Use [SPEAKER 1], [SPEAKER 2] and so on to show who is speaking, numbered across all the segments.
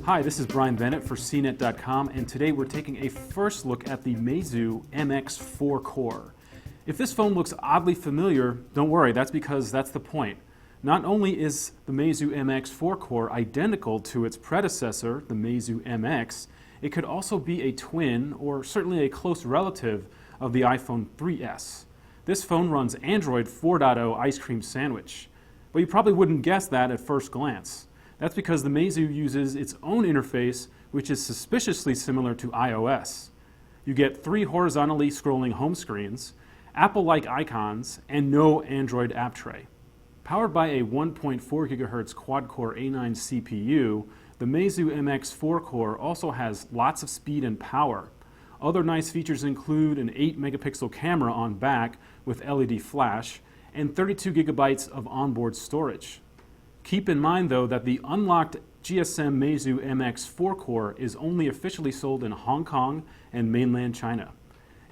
[SPEAKER 1] Hi, this is Brian Bennett for CNET.com, and today we're taking a first look at the Meizu MX 4-core. If this phone looks oddly familiar, don't worry, that's because that's the point. Not only is the Meizu MX 4-core identical to its predecessor, the Meizu MX, it could also be a twin, or certainly a close relative, of the iPhone 3S. This phone runs Android 4.0 Ice Cream Sandwich, but you probably wouldn't guess that at first glance. That's because the Meizu uses its own interface, which is suspiciously similar to iOS. You get 3 horizontally scrolling home screens, Apple-like icons, and no Android app tray. Powered by a 1.4 GHz quad-core A9 CPU, the Meizu MX 4-core also has lots of speed and power. Other nice features include an 8-megapixel camera on back with LED flash and 32 gigabytes of onboard storage. Keep in mind, though, that the unlocked GSM Meizu MX 4-core is only officially sold in Hong Kong and mainland China.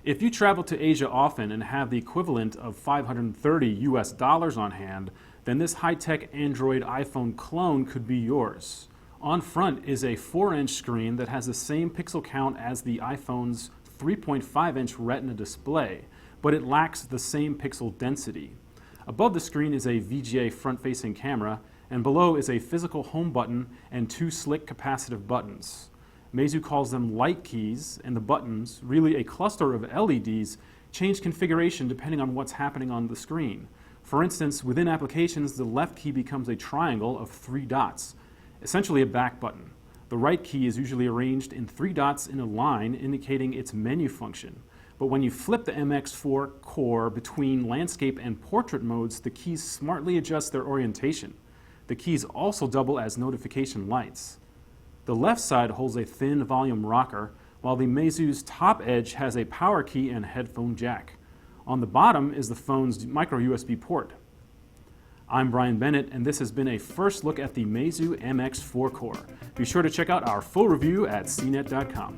[SPEAKER 1] If you travel to Asia often and have the equivalent of $530 on hand, then this high-tech Android iPhone clone could be yours. On front is a 4-inch screen that has the same pixel count as the iPhone's 3.5-inch Retina display, but it lacks the same pixel density. Above the screen is a VGA front-facing camera, and below is a physical home button and 2 slick capacitive buttons. Meizu calls them light keys, and the buttons, really a cluster of LEDs, change configuration depending on what's happening on the screen. For instance, within applications, the left key becomes a triangle of 3 dots, essentially a back button. The right key is usually arranged in 3 dots in a line, indicating its menu function. But when you flip the MX4 core between landscape and portrait modes, the keys smartly adjust their orientation. The keys also double as notification lights. The left side holds a thin volume rocker, while the Meizu's top edge has a power key and headphone jack. On the bottom is the phone's micro USB port. I'm Brian Bennett, and this has been a first look at the Meizu MX 4-core. Be sure to check out our full review at CNET.com.